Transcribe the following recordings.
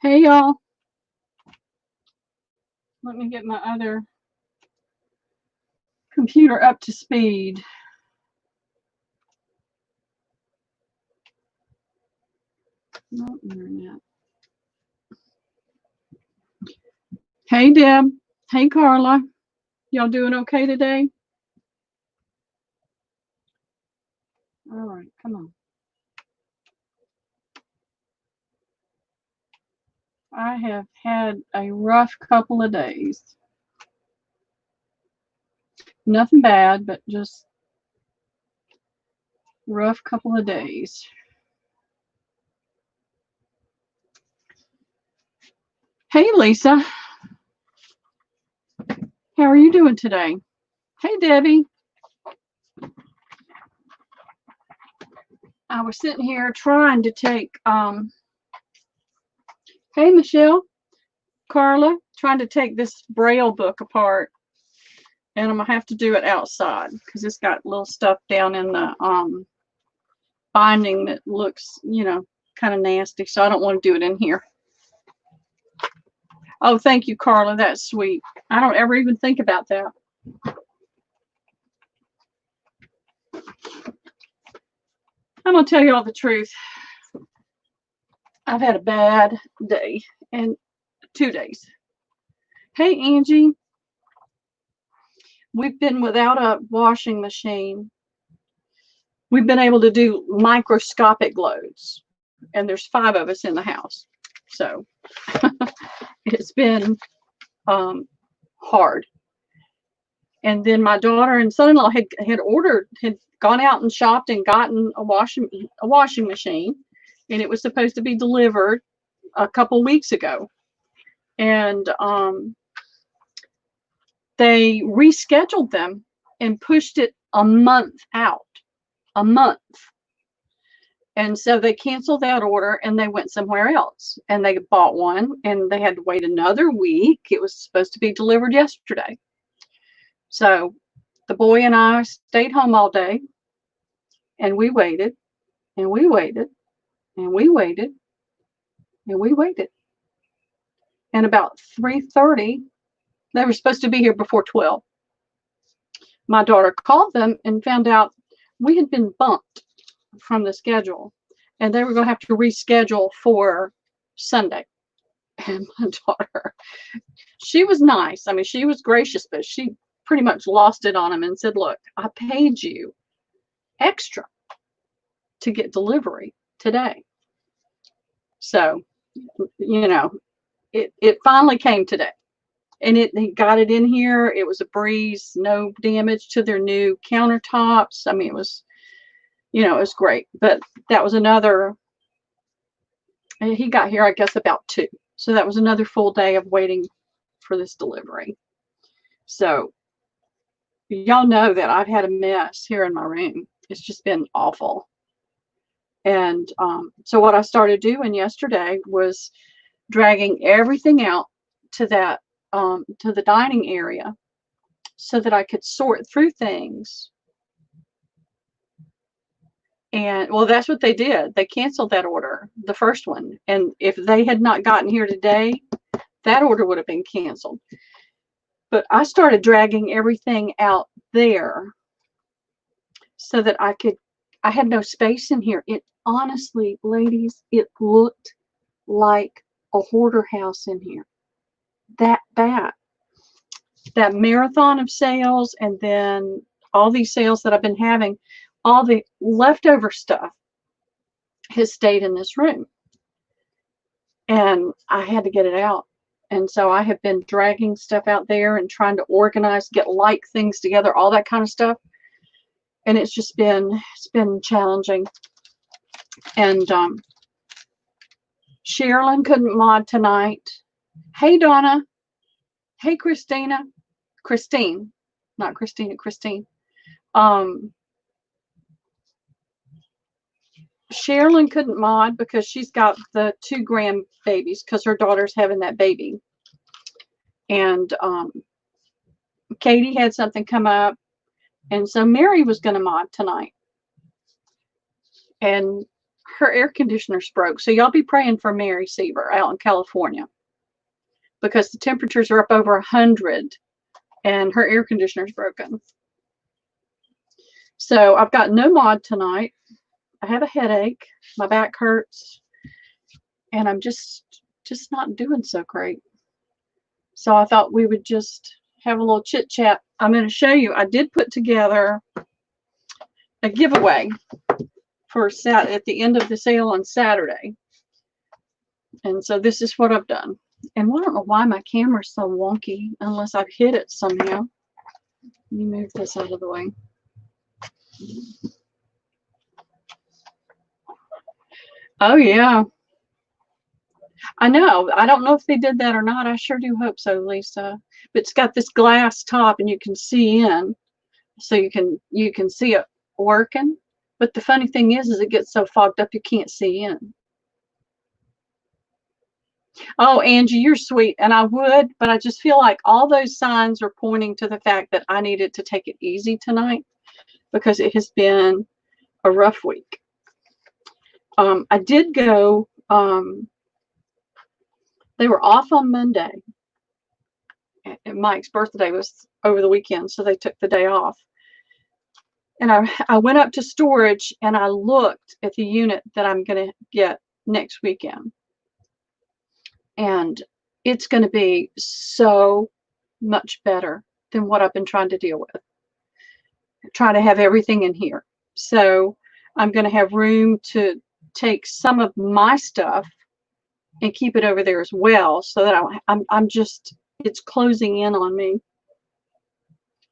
Hey y'all, let me get my other computer up to speed. No internet. Hey Deb, hey Carla, y'all doing okay today? All right, come on. I have had a rough couple of days. Nothing bad, but just rough couple of days. Hey Lisa, how are you doing today? Hey Debbie. I was sitting here trying to take, hey Michelle, Carla, trying to take this Braille book apart. And I'm going to have to do it outside because it's got little stuff down in the binding that looks, kind of nasty. So I don't want to do it in here. Oh, thank you, Carla. That's sweet. I don't ever even think about that. I'm going to tell you all the truth. I've had a bad day and 2 days. Hey, Angie. We've been without a washing machine. We've been able to do microscopic loads. And there's 5 of us in the house. So it's been hard. And then my daughter and son-in-law had gone out and shopped and gotten a washing machine, and it was supposed to be delivered a couple weeks ago. And they rescheduled them and pushed it a month out. A month. And so they canceled that order and they went somewhere else. And they bought one and they had to wait another week. It was supposed to be delivered yesterday. So the boy and I stayed home all day and we waited and we waited and we waited and we waited. And about 3:30, they were supposed to be here before 12. My daughter called them and found out we had been bumped from the schedule and they were going to have to reschedule for Sunday. And my daughter, she was nice. I mean, she was gracious, but she pretty much lost it on him and said, look, I paid you extra to get delivery today. So, it finally came today. And he got it in here. It was a breeze, no damage to their new countertops. I mean, it was great. But that was another, he got here, I guess, about 2. So that was another full day of waiting for this delivery. So y'all know that I've had a mess here in my room. It's just been awful. And so what I started doing yesterday was dragging everything out to that to the dining area so that I could sort through things. And well, that's what they did. They canceled that order, the first one. And if they had not gotten here today, that order would have been canceled. But I started dragging everything out there so that I had no space in here. It honestly, ladies, it looked like a hoarder house in here. That bad. That marathon of sales and then all these sales that I've been having, all the leftover stuff has stayed in this room. And I had to get it out. And so I have been dragging stuff out there and trying to organize, get like things together, all that kind of stuff. And it's been challenging. And Sherilyn couldn't mod tonight. Hey, Donna. Hey, Christina. Christine. Not Christina, Christine. Sherilyn couldn't mod because she's got the 2 grandbabies because her daughter's having that baby. And Katie had something come up. And so Mary was going to mod tonight. And her air conditioner's broke. So y'all be praying for Mary Seaver out in California, because the temperatures are up over 100 and her air conditioner's broken. So I've got no mod tonight. I have a headache. My back hurts. And I'm just not doing so great. So I thought we would just have a little chit chat. I'm going to show you. I did put together a giveaway for at the end of the sale on Saturday. And so this is what I've done. And I don't know why my camera's so wonky unless I've hit it somehow. Let me move this out of the way. Oh, yeah. I know. I don't know if they did that or not. I sure do hope so, Lisa. But it's got this glass top and you can see in. So you can see it working. But the funny thing is it gets so fogged up you can't see in. Oh, Angie, you're sweet. And I would, but I just feel like all those signs are pointing to the fact that I needed to take it easy tonight because it has been a rough week. I did go, they were off on Monday. And Mike's birthday was over the weekend, so they took the day off. And I went up to storage and I looked at the unit that I'm going to get next weekend. And it's going to be so much better than what I've been trying to deal with. Trying to have everything in here. So I'm going to have room to take some of my stuff and keep it over there as well, so that I'm just, it's closing in on me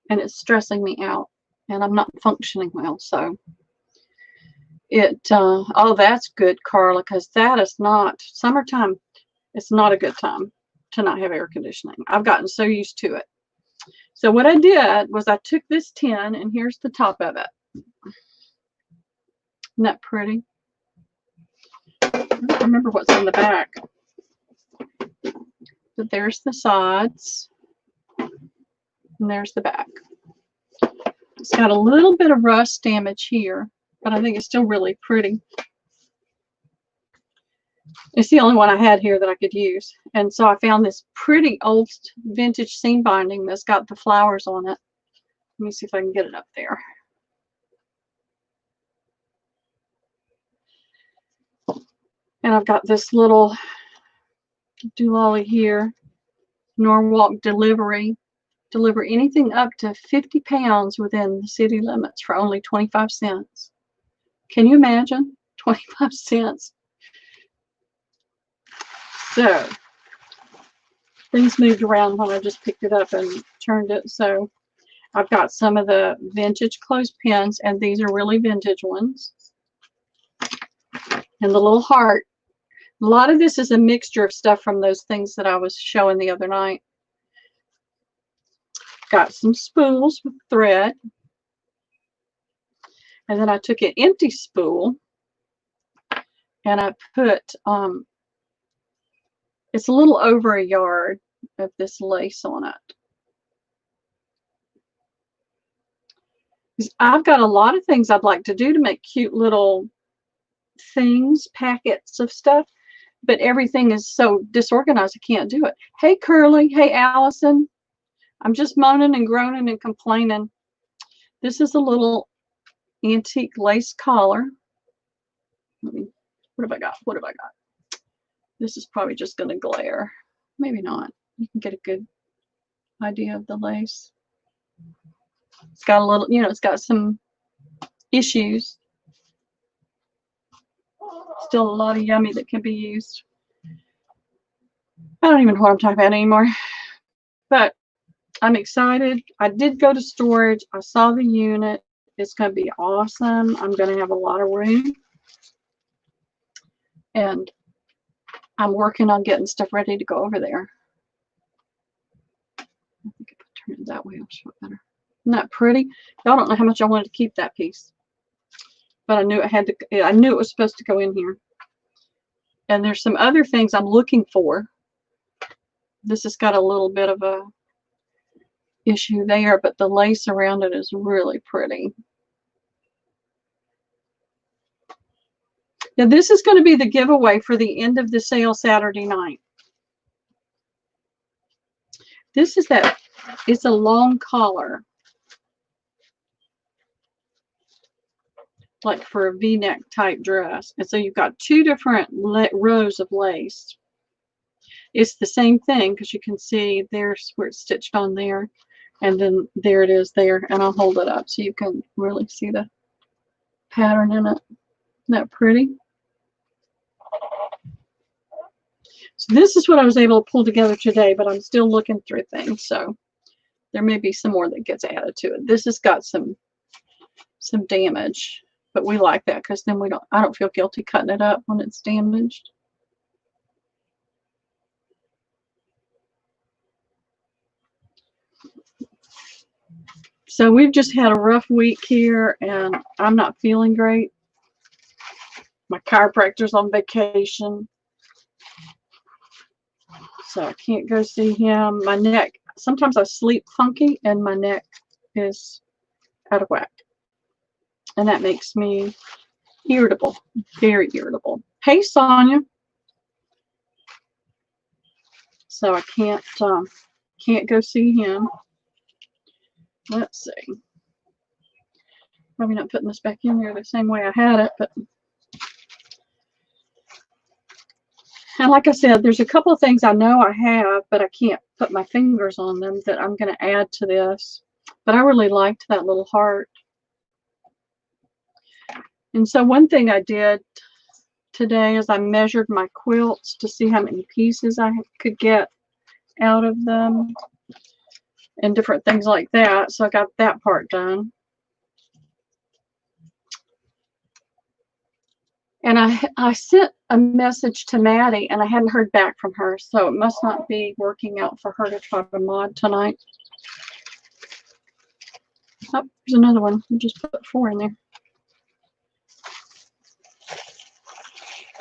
and it's stressing me out and I'm not functioning well. So oh, that's good, Carla, because that is not summertime. It's not a good time to not have air conditioning. I've gotten so used to it. So what I did was I took this tin, and here's the top of it. Isn't that pretty? I don't remember what's on the back. But there's the sides. And there's the back. It's got a little bit of rust damage here, but I think it's still really pretty. It's the only one I had here that I could use. And so I found this pretty old vintage seam binding that's got the flowers on it. Let me see if I can get it up there. And I've got this little doolally here. Norwalk delivery. Deliver anything up to 50 pounds within the city limits for only 25 cents. Can you imagine? 25 cents. So things moved around when I just picked it up and turned it. So I've got some of the vintage clothespins, and these are really vintage ones. And the little heart. A lot of this is a mixture of stuff from those things that I was showing the other night. Got some spools with thread. And then I took an empty spool and I put, it's a little over a yard of this lace on it. I've got a lot of things I'd like to do to make cute little things, packets of stuff, but everything is so disorganized I can't do it. Hey, Curly. Hey, Allison. I'm just moaning and groaning and complaining. This is a little antique lace collar. What have I got? What have I got? This is probably just going to glare. Maybe not. You can get a good idea of the lace. It's got a little, you know, it's got some issues. Still a lot of yummy that can be used. I don't even know what I'm talking about anymore. But I'm excited. I did go to storage. I saw the unit. It's going to be awesome. I'm going to have a lot of room. And I'm working on getting stuff ready to go over there. I think if I turn it that way, I'll show it better. Isn't that pretty? Y'all don't know how much I wanted to keep that piece. But I knew it had to, I knew it was supposed to go in here. And there's some other things I'm looking for. This has got a little bit of a issue there, but the lace around it is really pretty. Now this is going to be the giveaway for the end of the sale Saturday night. This is that, it's a long collar, like for a V-neck type dress. And so you've got two different rows of lace. It's the same thing because you can see there's where it's stitched on there. And then there it is there. And I'll hold it up so you can really see the pattern in it. Isn't that pretty? So this is what I was able to pull together today, but I'm still looking through things. So there may be some more that gets added to it. This has got some damage, but we like that because then I don't feel guilty cutting it up when it's damaged. So we've just had a rough week here and I'm not feeling great. My chiropractor's on vacation, so I can't go see him. My neck, sometimes I sleep funky and my neck is out of whack. And that makes me irritable, very irritable. Hey, Sonia. So I can't go see him. Let's see. Probably not putting this back in there the same way I had it, but. And like I said, there's a couple of things I know I have, but I can't put my fingers on them that I'm going to add to this. But I really liked that little heart. And so one thing I did today is I measured my quilts to see how many pieces I could get out of them and different things like that. So I got that part done. And I sent a message to Maddie and I hadn't heard back from her. So it must not be working out for her to try to mod tonight. Oh, there's another one. We'll just put 4 in there.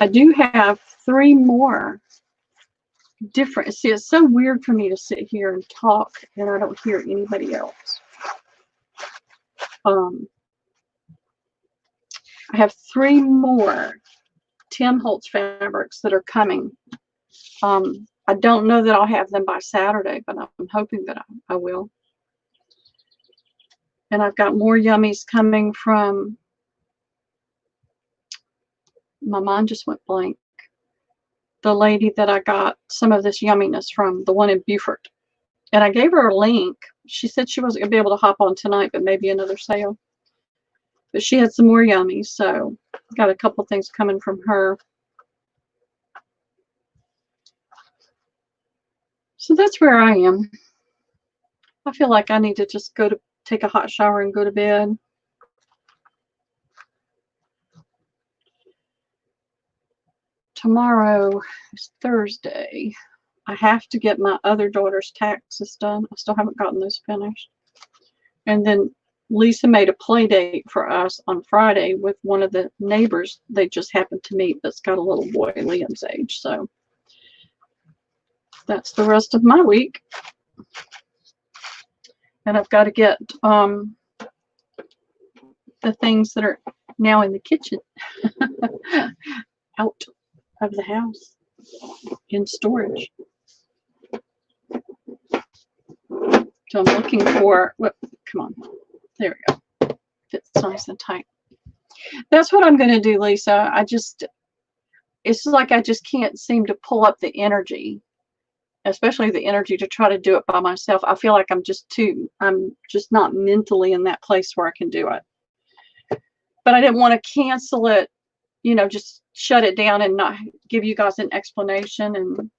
I do have 3 more different. See, it's so weird for me to sit here and talk and I don't hear anybody else. I have 3 more Tim Holtz FabricS that are coming. I don't know that I'll have them by Saturday, but I'm hoping that I will. And I've got more yummies coming from, my mind just went blank, the lady that I got some of this yumminess from, the one in Beaufort. And I gave her a link. She said she wasn't going to be able to hop on tonight, but maybe another sale. But she had some more yummies, so got a couple things coming from her. So that's where I am. I feel like I need to just take a hot shower and go to bed. Tomorrow is Thursday. I have to get my other daughter's taxes done. I still haven't gotten those finished. And then Lisa made a play date for us on Friday with one of the neighbors they just happened to meet that's got a little boy Liam's age. So that's the rest of my week. And I've got to get the things that are now in the kitchen out of the house in storage. So I'm looking for, come on. There we go. Fits nice and tight. That's what I'm going to do, Lisa. It's like I just can't seem to pull up the energy, especially the energy to try to do it by myself. I feel like I'm just not mentally in that place where I can do it. But I didn't want to cancel it, you know, just shut it down and not give you guys an explanation and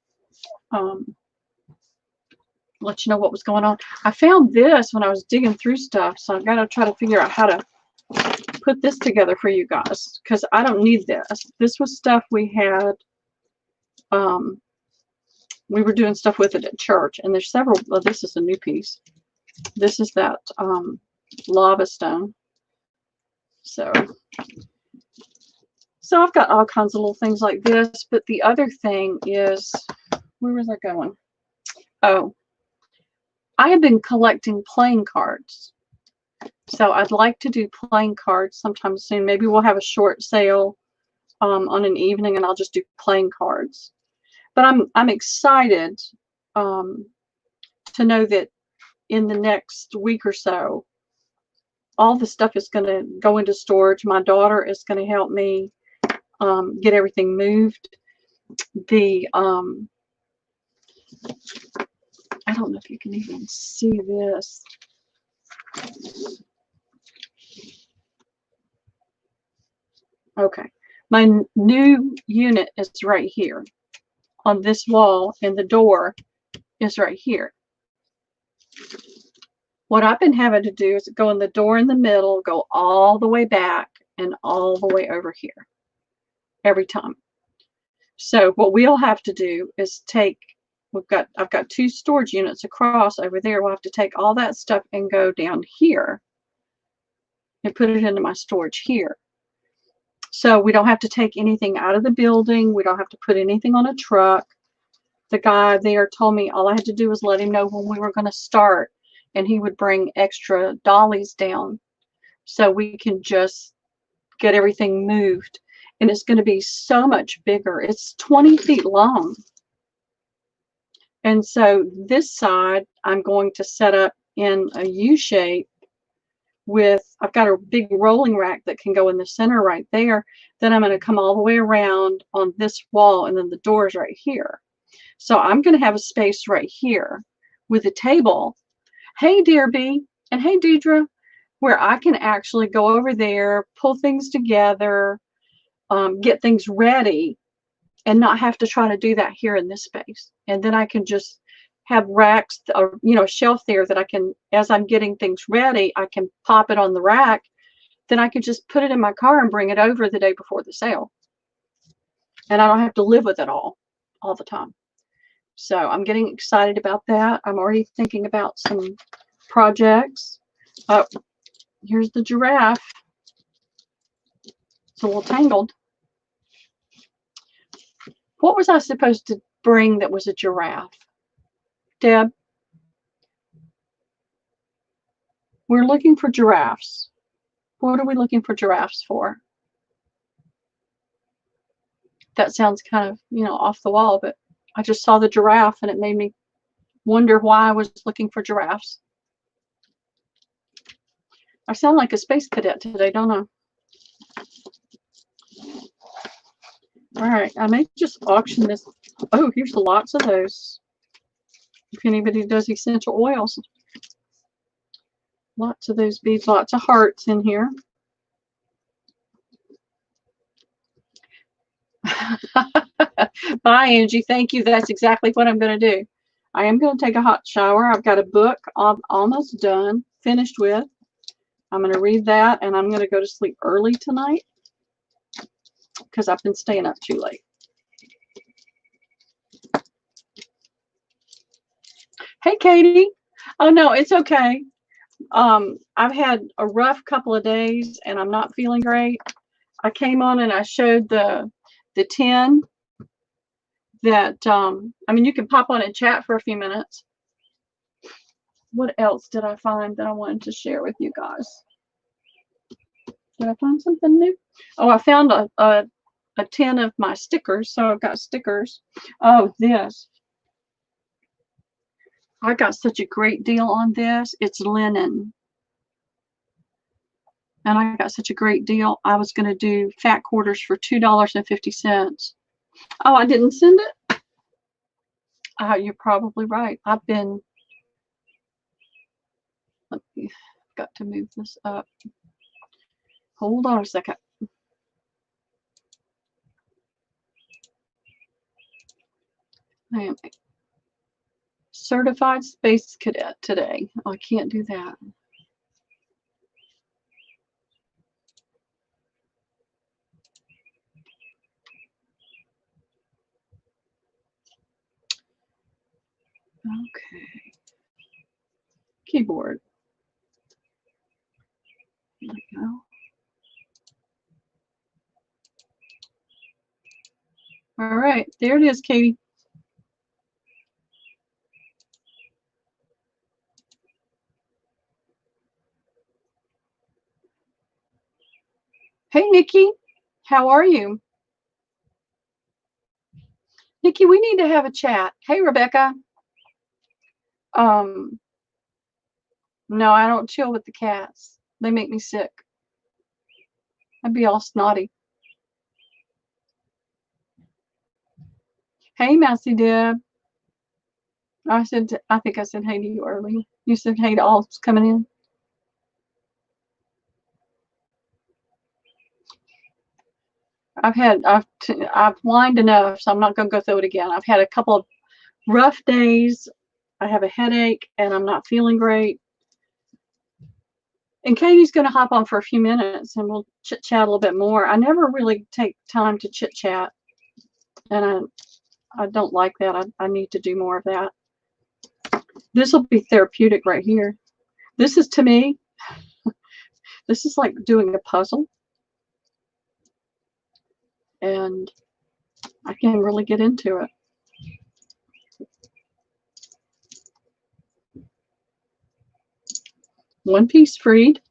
let you know what was going on. I found this when I was digging through stuff, so I've got to try to figure out how to put this together for you guys because I don't need this. This was stuff we had. We were doing stuff with it at church, and there's several. Well, this is a new piece. This is that lava stone. So I've got all kinds of little things like this. But the other thing is, where was I going? Oh. I have been collecting playing cards. So I'd like to do playing cards sometime soon. Maybe we'll have a short sale on an evening, and I'll just do playing cards. But I'm excited to know that in the next week or so, all the stuff is going to go into storage. My daughter is going to help me get everything moved. The I don't know if you can even see this. Okay, my new unit is right here on this wall, and the door is right here. What I've been having to do is go in the door in the middle, go all the way back, and all the way over here every time. So what we'll have to do is take, I've got 2 storage units across over there. We'll have to take all that stuff and go down here and put it into my storage here. So we don't have to take anything out of the building. We don't have to put anything on a truck. The guy there told me all I had to do was let him know when we were going to start, and he would bring extra dollies down so we can just get everything moved. And it's going to be so much bigger. It's 20 feet long. And so this side, I'm going to set up in a U shape with, I've got a big rolling rack that can go in the center right there. Then I'm going to come all the way around on this wall, and then the door's right here. So I'm going to have a space right here with a table. Hey, Dearby, and hey, Deidre, where I can actually go over there, pull things together, get things ready, and not have to try to do that here in this space. And then I can just have racks, or shelf there that I can, as I'm getting things ready, I can pop it on the rack. Then I can just put it in my car and bring it over the day before the sale. And I don't have to live with it all the time. So I'm getting excited about that. I'm already thinking about some projects. Oh, here's the giraffe. It's a little tangled. What was I supposed to bring that was a giraffe? Deb? We're looking for giraffes. What are we looking for giraffes for? That sounds kind of, off the wall, but I just saw the giraffe and it made me wonder why I was looking for giraffes. I sound like a space cadet today, don't I? All right, I may just auction this. Oh, here's lots of those. If anybody does essential oils. Lots of those beads, lots of hearts in here. Bye, Angie. Thank you. That's exactly what I'm going to do. I am going to take a hot shower. I've got a book I'm almost done, finished with. I'm going to read that, and I'm going to go to sleep early tonight because I've been staying up too late. Hey, Katie. Oh, no, it's okay. I've had a rough couple of days, and I'm not feeling great. I came on and I showed the 10 that, I mean, you can pop on and chat for a few minutes. What else did I find that I wanted to share with you guys? Did I find something new? Oh, I found a 10 of my stickers. So I've got stickers. Oh, this. I got such a great deal on this. It's linen. And I got such a great deal. I was going to do fat quarters for $2.50. Oh, I didn't send it? You're probably right. I've got to move this up. Hold on a second. I am a certified space cadet today. Oh, I can't do that. Okay. Keyboard. There we go. All right, there it is, Katie. Hey, Nikki, how are you? Nikki, we need to have a chat. Hey, Rebecca. No, I don't chill with the cats. They make me sick. I'd be all snotty. Hey, Massey Deb. I think I said hey to you earlier. You said hey to all coming in. I've whined enough, so I'm not going to go through it again. I've had a couple of rough days. I have a headache, and I'm not feeling great. And Katie's going to hop on for a few minutes, and we'll chit-chat a little bit more. I never really take time to chit-chat, and I don't like that. I need to do more of that. This will be therapeutic right here. This is, to me, this is like doing a puzzle. And I can really get into it. One piece freed.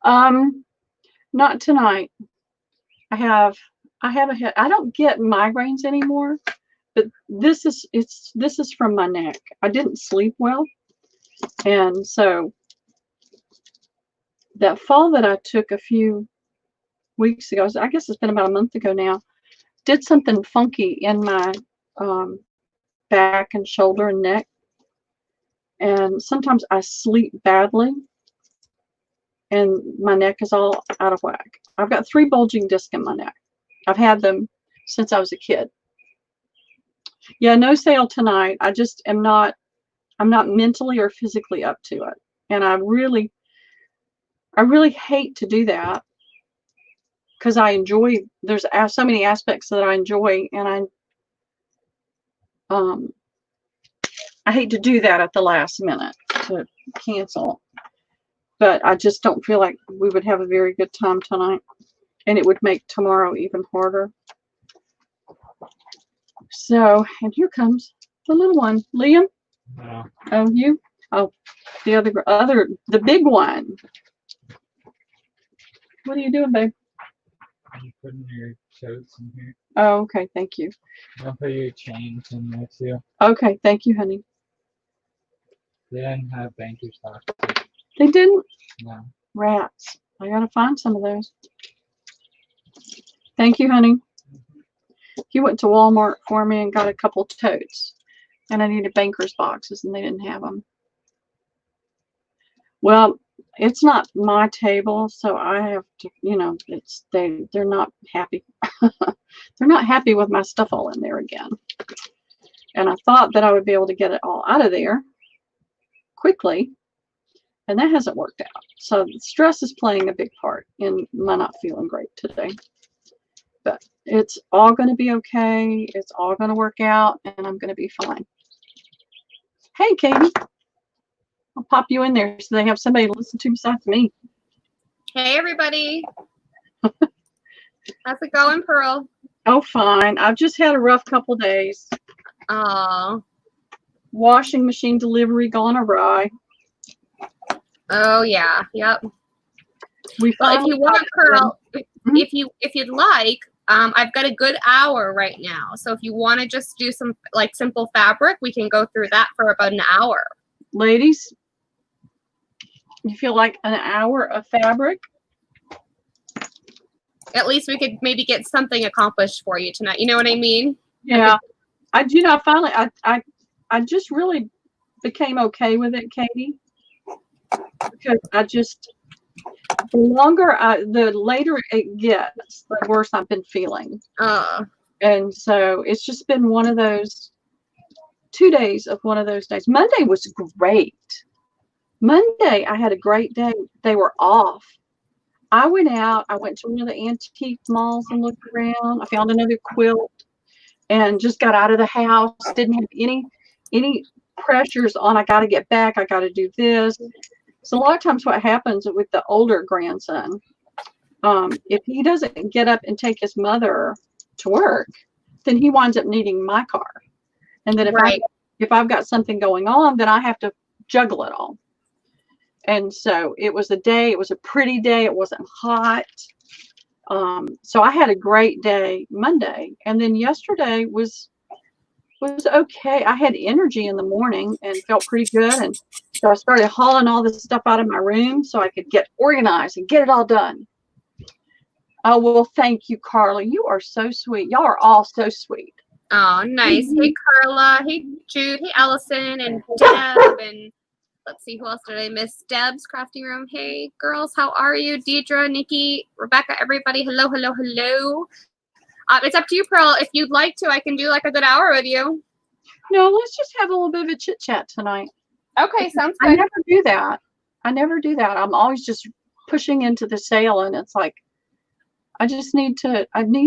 Not tonight. I have a head. I don't get migraines anymore, but this is from my neck. I didn't sleep well, and so that fall that I took a few weeks ago, I guess it's been about a month ago now, did something funky in my back and shoulder and neck. And sometimes I sleep badly and my neck is all out of whack. I've got 3 bulging discs in my neck. I've had them since I was a kid. Yeah, no sale tonight. I just am not, I'm not mentally or physically up to it. And I really hate to do that because I enjoy, there's so many aspects that I enjoy, and I hate to do that at the last minute to cancel. But I just don't feel like we would have a very good time tonight, and it would make tomorrow even harder. So, and here comes the little one. Liam? No. Oh, you? Oh, the big one. What are you doing, babe? I'm putting your coats in here. Oh, okay. Thank you. I'll put your chains in there too. Okay. Thank you, honey. They didn't have banker stock. They didn't? No. Rats. I gotta find some of those. Thank you, honey. He went to Walmart for me and got a couple totes, and I needed bankers boxes, and they didn't have them. Well, it's not my table, so I have to, you know, they're not happy. They're not happy with my stuff all in there again. And I thought that I would be able to get it all out of there quickly, and that hasn't worked out. So stress is playing a big part in my not feeling great today. But it's all going to be okay. It's all going to work out, and I'm going to be fine. Hey, Katie. I'll pop you in there so they have somebody to listen to besides me. Hey, everybody. How's it going, Pearl? Oh, fine. I've just had a rough couple days. Oh. Washing machine delivery gone awry. Oh, yeah. Yep. Well, if you want, Pearl, if you'd like, I've got a good hour right now. So if you want to just do some like simple fabric, we can go through that for about an hour. Ladies, you feel like an hour of fabric? At least we could maybe get something accomplished for you tonight. You know what I mean? Yeah. Finally, I just really became okay with it, Katie. Because the later it gets, the worse I've been feeling. And so it's just been one of those 2 days of one of those days. Monday was great. Monday, I had a great day. They were off. I went out. I went to one of the antique malls and looked around. I found another quilt and just got out of the house. Didn't have any pressures on, I got to get back. I got to do this. So a lot of times what happens with the older grandson, if he doesn't get up and take his mother to work, then he winds up needing my car. And then if I've got something going on, then I have to juggle it all. And so it was a pretty day. It wasn't hot. So I had a great day Monday, and then yesterday was okay. I had energy in the morning and felt pretty good, and so I started hauling all this stuff out of my room so I could get organized and get it all done. Oh, well, thank you, Carla. You are so sweet. Y'all are all so sweet. Oh, nice. Hey, Carla. Hey, Jude. Hey, Allison and Deb. And let's see, who else did I miss? Deb's Crafting Room. Hey, girls. How are you? Deidre, Nikki, Rebecca, everybody. Hello, hello, hello. It's up to you, Pearl. If you'd like to, I can do like a good hour with you. No, let's just have a little bit of a chit chat tonight. Okay, sounds I good. never do that. I never do that. I'm always just pushing into the sale, and it's like I need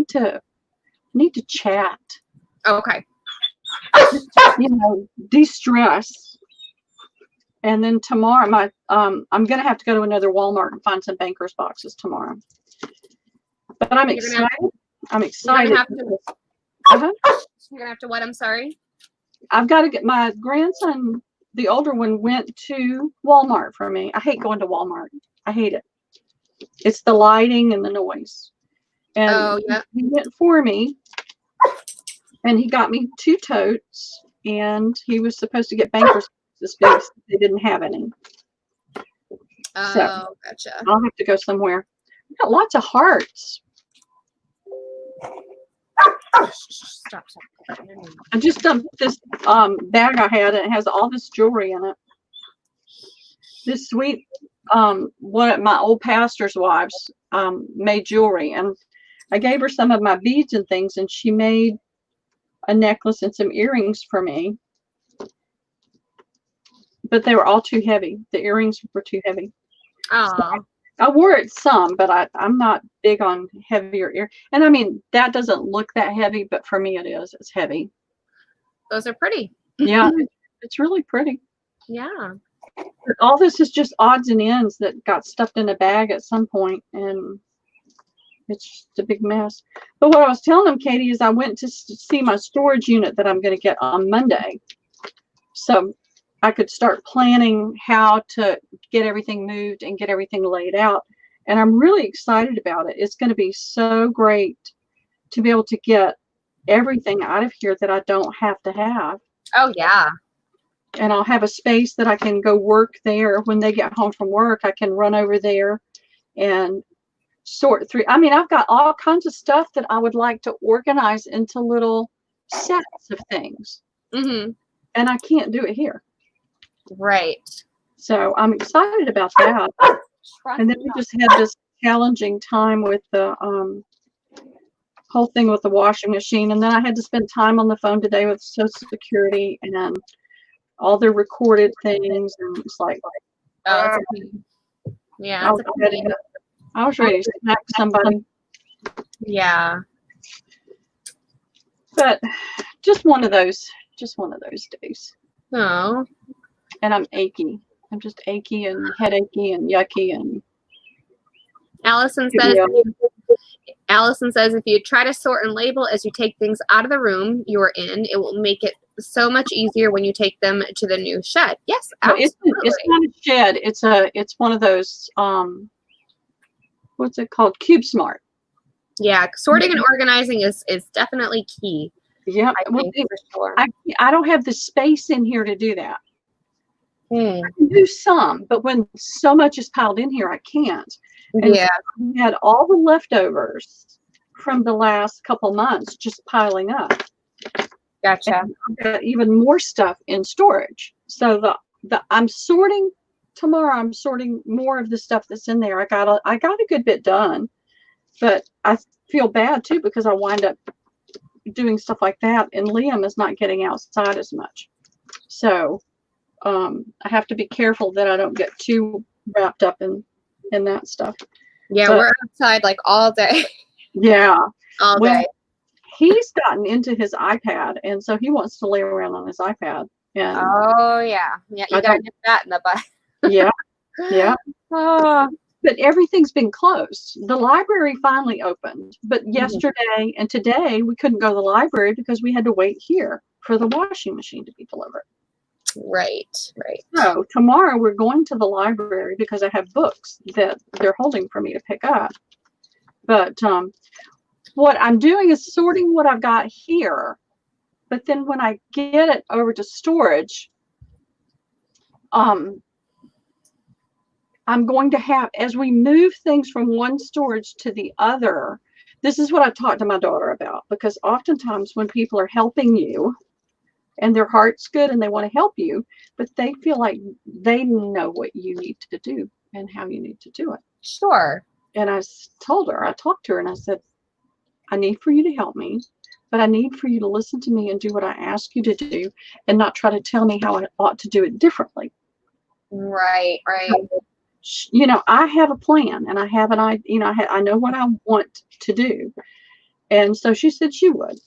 to chat. Okay. De-stress. And then tomorrow, I'm gonna have to go to another Walmart and find some bankers boxes tomorrow. But I'm excited. I'm excited. You're gonna have to what? I'm sorry. I've got to get my grandson. The older one went to Walmart for me. I hate going to Walmart. I hate it. It's the lighting and the noise. And he went for me, and he got me 2 totes, and he was supposed to get bankers this big. They didn't have any. Oh, so gotcha. I'll have to go somewhere. I've got lots of hearts. Stop. I just dumped this bag I had, and it has all this jewelry in it. This sweet one of my old pastor's wives made jewelry, and I gave her some of my beads and things, and she made a necklace and some earrings for me. But they were all too heavy. The earrings were too heavy. Oh. So I wore it some, but I'm not big on heavier ear. And I mean, that doesn't look that heavy, but for me it is. It's heavy. Those are pretty. Yeah, it's really pretty. Yeah. All this is just odds and ends that got stuffed in a bag at some point, and it's just a big mess. But what I was telling them, Katie, is I went to see my storage unit that I'm going to get on Monday. So I could start planning how to get everything moved and get everything laid out. And I'm really excited about it. It's going to be so great to be able to get everything out of here that I don't have to have. Oh, yeah. And I'll have a space that I can go work there. When they get home from work, I can run over there and sort through. I mean, I've got all kinds of stuff that I would like to organize into little sets of things. Mm-hmm. And I can't do it here. Right. So I'm excited about that. And then we just had this challenging time with the whole thing with the washing machine. And then I had to spend time on the phone today with Social Security and all the recorded things. And it's like, oh, yeah. I was ready to smack somebody. Yeah. But just one of those days. Oh. And I'm achy. I'm just achy and headachy and yucky. And Allison says if you try to sort and label as you take things out of the room you're in, it will make it so much easier when you take them to the new shed. Yes, absolutely. It's not a shed. It's one of those what's it called? Cube Smart. Yeah, sorting and organizing is definitely key. Yeah, I think for sure. I don't have the space in here to do that. I can do some, but when so much is piled in here, I can't. And yeah. So we had all the leftovers from the last couple months just piling up. Gotcha. And I've got even more stuff in storage. So I'm sorting tomorrow. I'm sorting more of the stuff that's in there. I got a good bit done, but I feel bad too because I wind up doing stuff like that, and Liam is not getting outside as much. So I have to be careful that I don't get too wrapped up in that stuff. Yeah, but we're outside like all day. Yeah. All day. He's gotten into his iPad, and so he wants to lay around on his iPad. And oh yeah. Yeah, you gotta get that in the butt. Yeah. Yeah. Oh. But everything's been closed. The library finally opened, but yesterday and today we couldn't go to the library because we had to wait here for the washing machine to be delivered. Right. So tomorrow we're going to the library because I have books that they're holding for me to pick up. But what I'm doing is sorting what I've got here. But then when I get it over to storage, I'm going to have, as we move things from one storage to the other, this is what I talked to my daughter about, because oftentimes when people are helping you and their heart's good and they want to help you, but they feel like they know what you need to do and how you need to do it. Sure. And I told her, I talked to her and I said, I need for you to help me, but I need for you to listen to me and do what I ask you to do and not try to tell me how I ought to do it differently. Right. You know, I have a plan and I have an idea, you know, I know what I want to do. And so she said she would.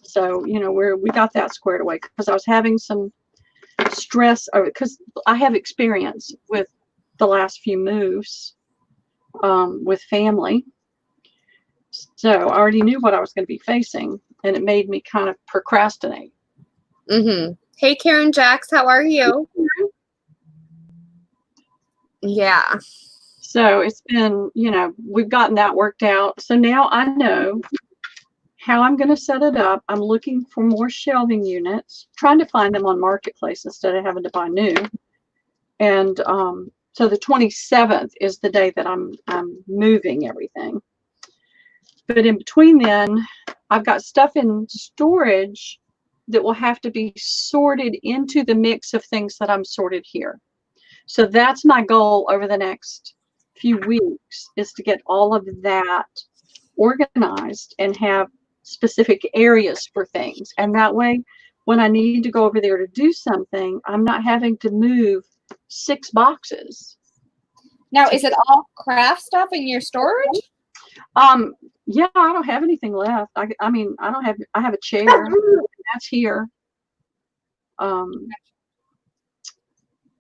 So, you know, we got that squared away because I was having some stress over, because I have experience with the last few moves with family. So I already knew what I was going to be facing, and it made me kind of procrastinate. Mm-hmm. Hey, Karen Jax, how are you? Yeah. So it's been, you know, we've gotten that worked out. So now I know how I'm going to set it up. I'm looking for more shelving units, trying to find them on Marketplace instead of having to buy new. And so the 27th is the day that I'm moving everything. But in between then, I've got stuff in storage that will have to be sorted into the mix of things that I'm sorted here. So that's my goal over the next few weeks, is to get all of that organized and have specific areas for things. And that way, when I need to go over there to do something, I'm not having to move 6 boxes. Now, is it all craft stuff in your storage? Yeah, I don't have anything left. I mean, I have a chair that's here.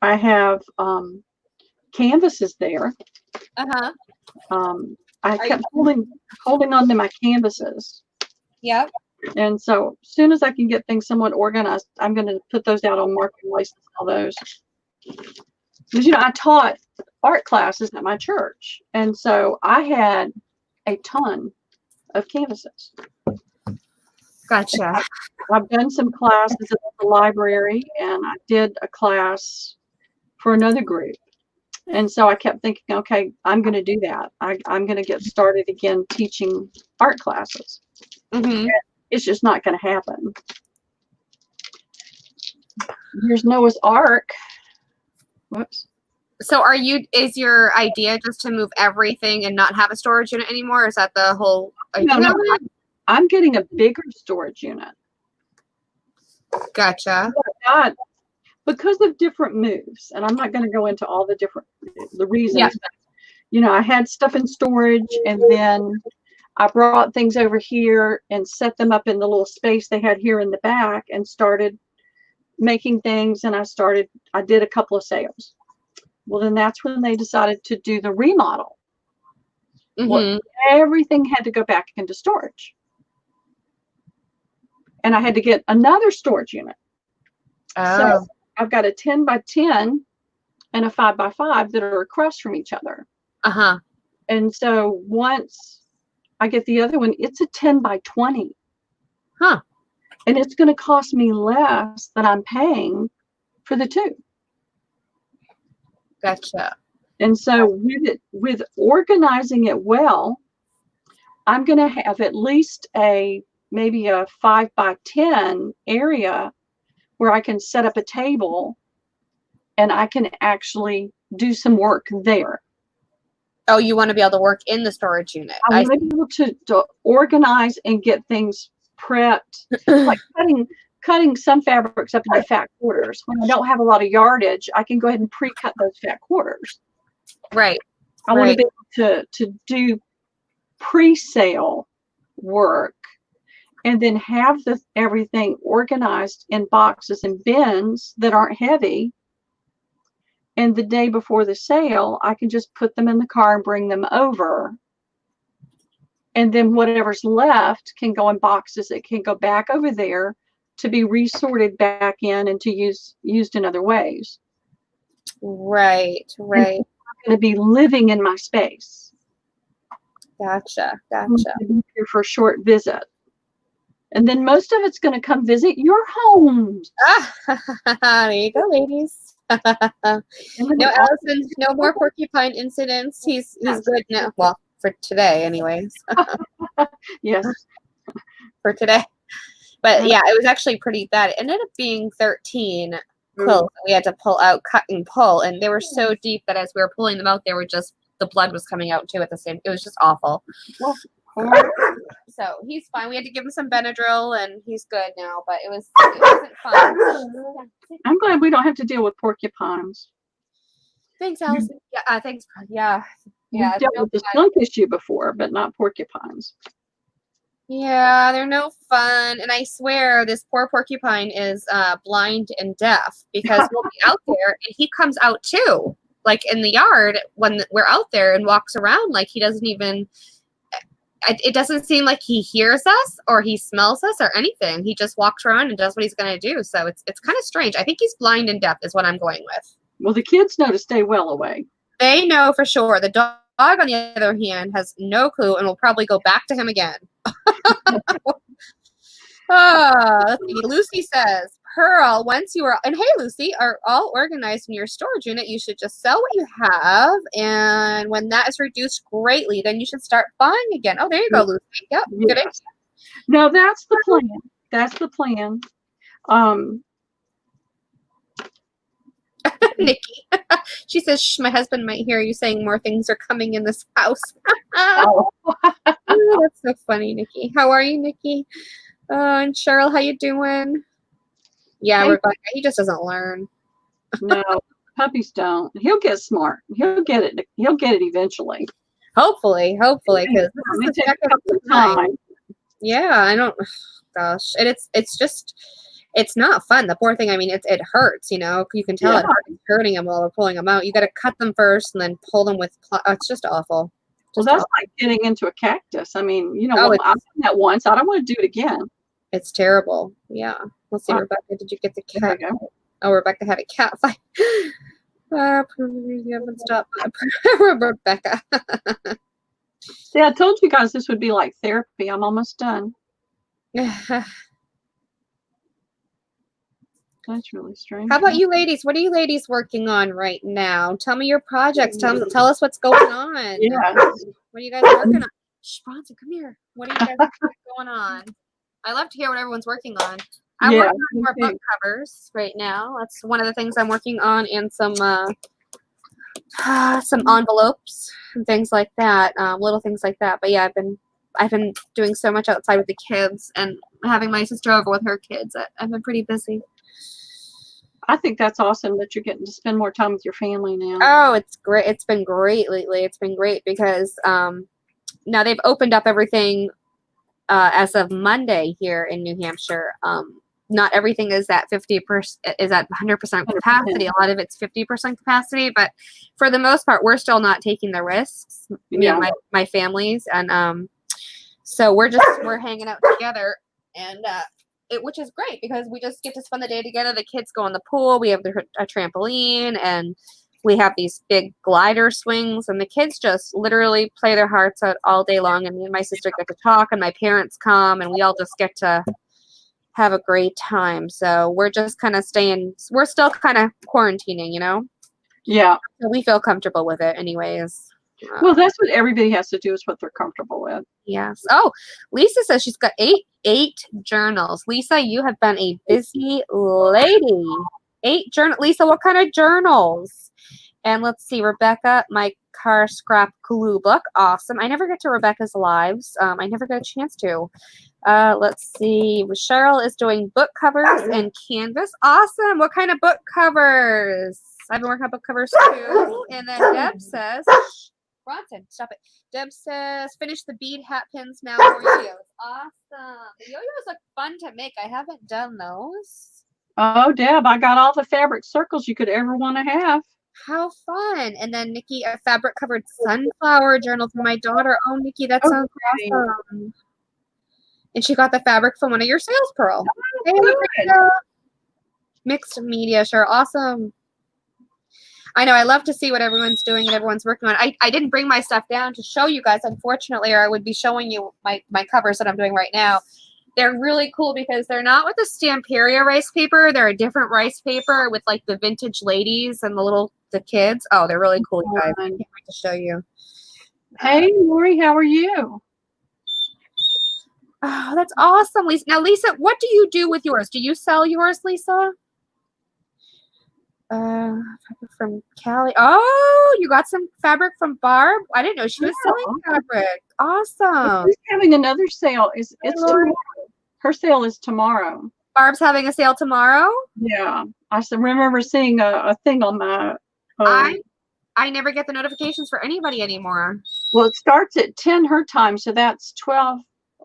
I have canvases there. I kept holding on to my canvases. Yep. And so as soon as I can get things somewhat organized, I'm going to put those out on Marketplace and sell those. Because, you know, I taught art classes at my church. And so I had a ton of canvases. Gotcha. I've done some classes at the library, and I did a class for another group. And so I kept thinking, okay, I'm going to do that. I'm going to get started again teaching art classes. Mm-hmm. It's just not going to happen. Here's Noah's Ark. Whoops. So is your idea just to move everything and not have a storage unit anymore? Or is that the whole idea? No, I'm getting a bigger storage unit. Gotcha. Because of different moves, and I'm not going to go into all the reasons. Yeah. But, you know, I had stuff in storage, and then I brought things over here and set them up in the little space they had here in the back and started making things. And I did a couple of sales. Well, then that's when they decided to do the remodel. Mm-hmm. Well, everything had to go back into storage. And I had to get another storage unit. Oh. So I've got a 10 by 10 and a 5 by 5 that are across from each other. Uh-huh. And so once I get the other one, it's a 10 by 20. Huh. And it's going to cost me less than I'm paying for the 2. Gotcha. And so with organizing it well, I'm going to have at least maybe a 5 by 10 area where I can set up a table and I can actually do some work there. Oh, you want to be able to work in the storage unit. I want to be able to organize and get things prepped, like cutting some fabrics up into fat quarters. When I don't have a lot of yardage, I can go ahead and pre-cut those fat quarters. Right. I want to be able to do pre-sale work and then have everything organized in boxes and bins that aren't heavy. And the day before the sale, I can just put them in the car and bring them over. And then whatever's left can go in boxes. It can go back over there to be resorted back in and to used in other ways. Right. And I'm going to be living in my space. Gotcha. Here for a short visit. And then most of it's going to come visit your homes. There you go, ladies. No, Allison, no more porcupine incidents. He's good now. Well, for today, anyways. Yes. For today. But yeah, it was actually pretty bad. It ended up being 13 quilts we had to pull out, cut and pull, and they were so deep that as we were pulling them out, they were just, the blood was coming out too at the same. It was just awful. So he's fine. We had to give him some Benadryl, and he's good now. But it wasn't fun. I'm glad we don't have to deal with porcupines. Thanks, Allison. Yeah, thanks. Yeah. We've dealt with the skunk issue before, but not porcupines. Yeah, they're no fun. And I swear this poor porcupine is blind and deaf, because we'll be out there and he comes out too, like in the yard when we're out there, and walks around like he doesn't even, it doesn't seem like he hears us or he smells us or anything. He just walks around and does what he's going to do. So it's kind of strange. I think he's blind and deaf is what I'm going with. Well, the kids know to stay well away. They know for sure. The dog, on the other hand, has no clue and will probably go back to him again. Lucy says, Pearl, once you are, and hey, Lucy, are all organized in your storage unit, you should just sell what you have. And when that is reduced greatly, then you should start buying again. Oh, there you go, Lucy. Yep. Yes. Good idea. No, that's the plan. That's the plan. Nikki, she says, Shh, my husband might hear you saying more things are coming in this house. Oh. Oh, that's so funny, Nikki. How are you, Nikki? And Cheryl, how you doing? Yeah, Hey. Rebecca, he just doesn't learn. No, puppies don't. He'll get smart. He'll get it. He'll get it eventually. Hopefully, because It takes a couple of time. Yeah, I don't. Gosh, and it's just, it's not fun. The poor thing. I mean, it hurts. You know, you can tell Yeah. it's hurting him while we're pulling them out. You got to cut them first and then pull them with. It's just awful. Well, Just that's awful. like getting into a cactus. I mean, you know, Oh, well, I've done that once. I don't want to do it again. It's terrible. Yeah. Let's see, Wow. Rebecca. Did you get the There cat? you go. Oh, Rebecca had a cat fight. You haven't stopped. Rebecca. See, I told you guys this would be like therapy. I'm almost done. That's really strange. How about you ladies? What are you ladies working on right now? Tell me your projects. Tell us what's going on. Yeah. What are you guys working on? Shh, Bronson, come here. What are you guys going on? I love to hear what everyone's working on. I'm Yeah, working on me more too. book covers right now. That's one of the things I'm working on, and some envelopes and things like that, little things like that. But yeah, I've been doing so much outside with the kids and having my sister over with her kids. I've been pretty busy. I think that's awesome that you're getting to spend more time with your family now. Oh, it's great. It's been great lately. It's been great because now they've opened up everything as of Monday here in New Hampshire. Not everything is at 50%, is at 100% capacity. A lot of it's 50% capacity, but for the most part, we're still not taking the risks. Me and my families, and so we're hanging out together, and which is great because we just get to spend the day together. The kids go in the pool. We have a trampoline, and we have these big glider swings, and the kids just literally play their hearts out all day long. And me and my sister get to talk, and my parents come, and we all just get to have a great time. So we're just kind of we're still kind of quarantining, you know? Yeah. So we feel comfortable with it anyways. Well, that's what everybody has to do, is what they're comfortable with. Yes. Oh, Lisa says she's got eight journals. Lisa, you have been a busy lady. 8 journal. Lisa, what kind of journals? And let's see, Rebecca, my car scrap glue book. Awesome. I never get to Rebecca's lives. I never got a chance to. Let's see. Cheryl is doing book covers and canvas. Awesome. What kind of book covers? I've been working on book covers too. And then Deb says, Bronson, stop it. Deb says, finish the bead hat pins now. More yo-yos. Awesome. The yo-yos look fun to make. I haven't done those. Oh, Deb, I got all the fabric circles you could ever want to have. How fun. And then Nikki, a fabric covered sunflower journal for my daughter. Oh, Nikki, that sounds awesome. And she got the fabric from one of your sales, Pearl. Hey, Mixed media, sure. Awesome. I know. I love to see what everyone's doing and everyone's working on. I didn't bring my stuff down to show you guys, unfortunately, or I would be showing you my covers that I'm doing right now. They're really cool because they're not with the Stamperia rice paper. They're a different rice paper with like the vintage ladies and the kids. Oh, they're really cool, you guys. I can't wait to show you. Hey, Lori, how are you? Oh, that's awesome, Lisa. Now, Lisa, what do you do with yours? Do you sell yours, Lisa? Fabric from Cali. Oh, you got some fabric from Barb? I didn't know she was selling fabric. Awesome. She's having another sale. It's tomorrow. Her sale is tomorrow. Barb's having a sale tomorrow? Yeah. I remember seeing a thing on my I never get the notifications for anybody anymore. Well, it starts at 10 her time, so that's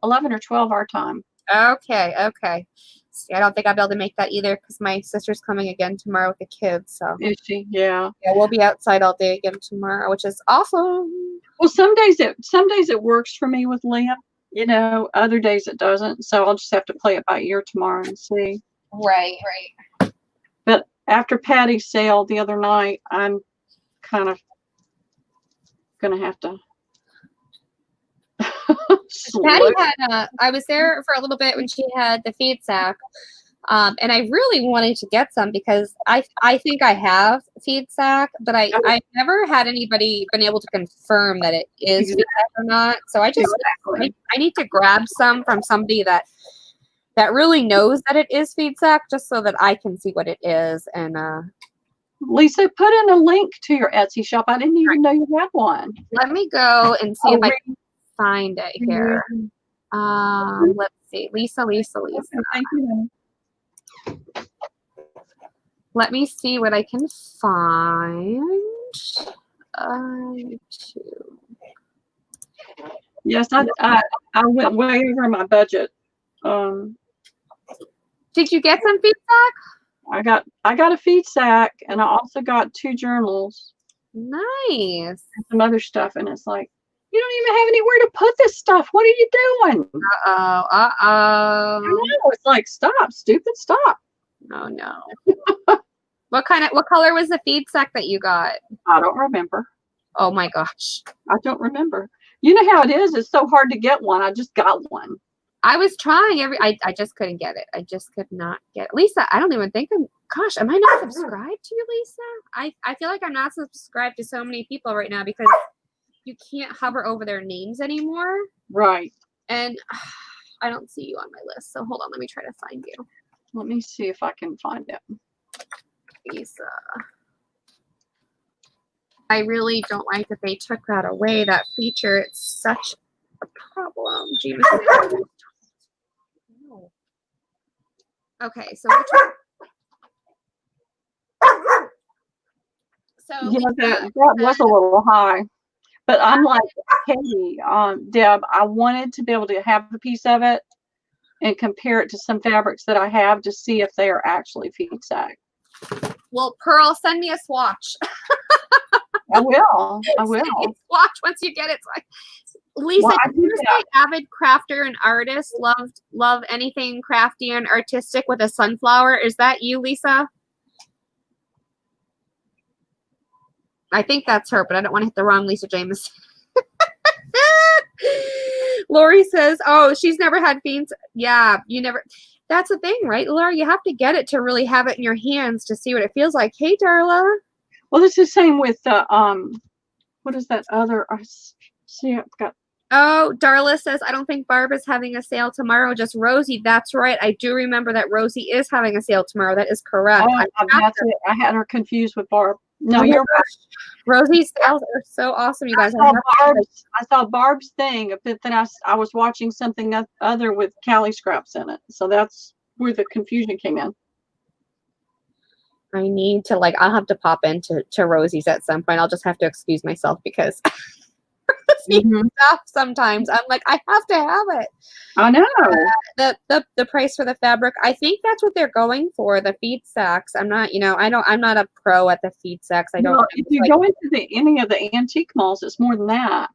11 or 12 our time. Okay, okay. See, I don't think I'll be able to make that either because my sister's coming again tomorrow with the kids. So Is she? Yeah. yeah, we'll be outside all day again tomorrow, which is awesome. Well, some days it works for me with Leah. You know, other days it doesn't. So I'll just have to play it by ear tomorrow and see. Right. But after Patty's sale the other night, I'm kind of gonna have to. Patty had I was there for a little bit when she had the feed sack, and I really wanted to get some because I think I have feed sack, but I've never had anybody been able to confirm that it is feed sack or not. So I just I need to grab some from somebody that really knows that it is feed sack, just so that I can see what it is. And Lisa, put in a link to your Etsy shop. I didn't even know you had one. let me go and see if I can find it here. Let's see. Lisa. Thank you. Let me see what I can find. Yes, I went way over my budget. Did you get some feedback? I got a feed sack, and I also got 2 journals. Nice. And some other stuff, and it's like, you don't even have anywhere to put this stuff. What are you doing? Uh-oh. I know. It's like, stop, stupid, stop. Oh no. What color was the feed sack that you got? I don't remember. Oh my gosh. I don't remember. You know how it is. It's so hard to get one. I just got one. I was trying I just couldn't get it. I just could not get it. Lisa, I don't even think gosh, am I not subscribed to you, Lisa? I feel like I'm not subscribed to so many people right now because you can't hover over their names anymore. Right. And I don't see you on my list. So hold on, let me try to find you. Let me see if I can find it. Lisa. I really don't like that they took that away, that feature. It's such a problem. Jameson. No. Okay, so yeah, that was a little high. But I'm like Katie, Deb, I wanted to be able to have a piece of it and compare it to some fabrics that I have to see if they are actually feed sack. Well, Pearl, send me a swatch. I will. Swatch once you get it. Lisa, Well, did you say avid crafter and artist, love anything crafty and artistic with a sunflower? Is that you, Lisa? I think that's her, but I don't want to hit the wrong Lisa James. Lori says, oh, she's never had beans. Yeah, you never. That's the thing, right, Laura? You have to get it to really have it in your hands to see what it feels like. Hey, Darla. Well, it's the same with the what is that other? See, I've got. Oh, Darla says, I don't think Barb is having a sale tomorrow. Just Rosie. That's right. I do remember that Rosie is having a sale tomorrow. That is correct. Oh, that's it. I had her confused with Barb. No, you're right. Rosie's sales are so awesome, you guys. I saw Barb's thing, but then I was watching something other with Cali scraps in it. So that's where the confusion came in. I need to I'll have to pop into Rosie's at some point. I'll just have to excuse myself because stuff sometimes I'm like, I have to have it. I know. The price for the fabric, I think that's what they're going for, the feed sacks. I'm not, I'm not a pro at the feed sacks. I don't. Well, if you go into any of the antique malls, it's more than that.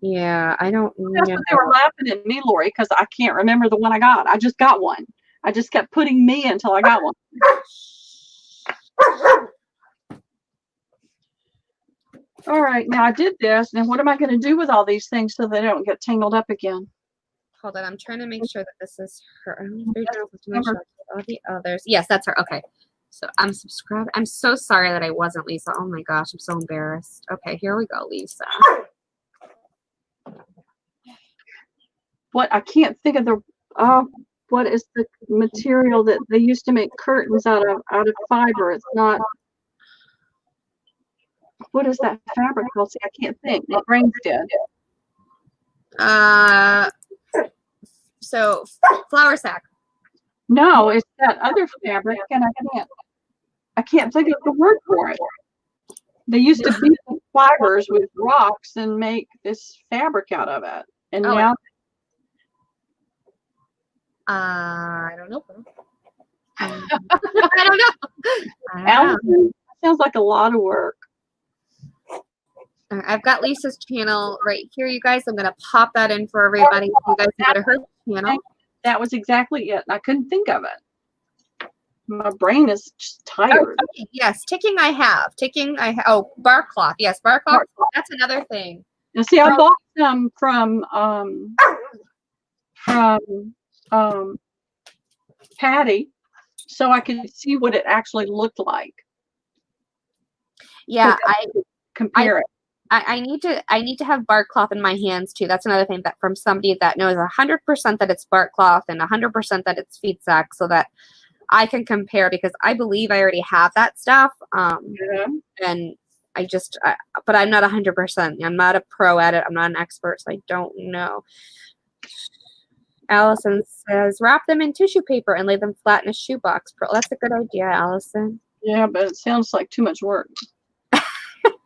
Yeah, I don't That's what they were laughing at me, Lori, because I can't remember the one I got. I just got one. I just kept putting me until I got one. All right, now I did this. Now what am I going to do with all these things so they don't get tangled up again? Hold on, I'm trying to make sure that this is her. Only 3 journals to make sure all the others. Yes, that's her. Okay. So I'm subscribed. I'm so sorry that I wasn't Lisa. Oh my gosh, I'm so embarrassed. Okay, here we go, Lisa. What I can't think of what is the material that they used to make curtains out of fiber? It's not. What is that fabric called? See, I can't think. My brain's dead. So flour sack. No, it's that other fabric, and I can't think of the word for it. They used to beat the fibers with rocks and make this fabric out of it, and now I don't know. I don't know. Allison, sounds like a lot of work. I've got Lisa's channel right here, you guys. I'm going to pop that in for everybody. You guys can go to her channel. That was exactly it. I couldn't think of it. My brain is just tired. Oh, okay. Yes, ticking I have. Oh, bar cloth. Yes, bar cloth. That's another thing. And see, I bought some from Patty, so I could see what it actually looked like. Yeah, compare it. I need to have bark cloth in my hands too. That's another thing that from somebody that knows 100% that it's bark cloth and 100% that it's feed sack, so that I can compare, because I believe I already have that stuff. And but I'm not 100%. I'm not a pro at it. I'm not an expert, so I don't know. Allison says, wrap them in tissue paper and lay them flat in a shoebox. That's a good idea, Allison. Yeah, but it sounds like too much work.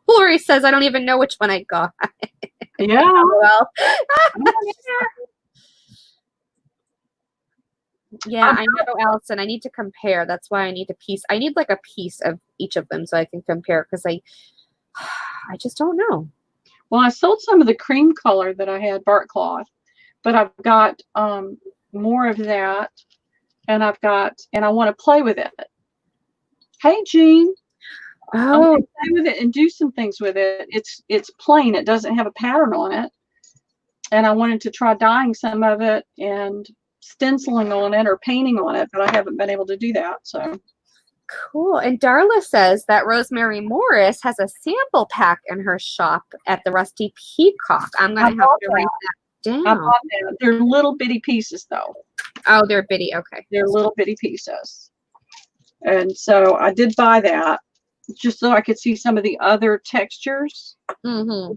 Lori says, I don't even know which one I got. Yeah. Well. Yeah, I know, Allison. I need to compare. That's why I need a piece. I need like a piece of each of them so I can compare, because I just don't know. Well, I sold some of the cream color that I had, bark cloth, but I've got more of that, and I want to play with it. Hey, Jean. I want to play with it and do some things with it. It's plain. It doesn't have a pattern on it, and I wanted to try dyeing some of it and stenciling on it or painting on it, but I haven't been able to do that. So cool. And Darla says that Rosemary Morris has a sample pack in her shop at the Rusty Peacock. I'm going to have to write that down. I bought that. They're little bitty pieces, though. Oh, they're bitty. Okay. They're little bitty pieces. And so I did buy that just so I could see some of the other textures. Mm-hmm.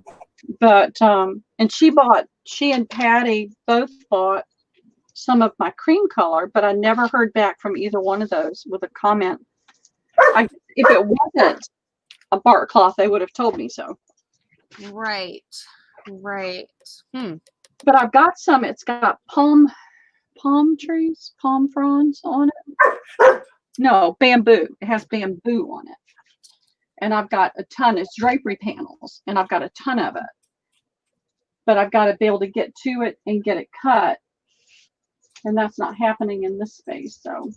But, and she and Patty both bought some of my cream color, but I never heard back from either one of those with a comment. If it wasn't a bark cloth, they would have told me so. Right. But I've got some. It's got palm fronds on it. No, bamboo. It has bamboo on it. And I've got a ton. It's drapery panels, and I've got a ton of it. But I've got to be able to get to it and get it cut. And that's not happening in this space. So,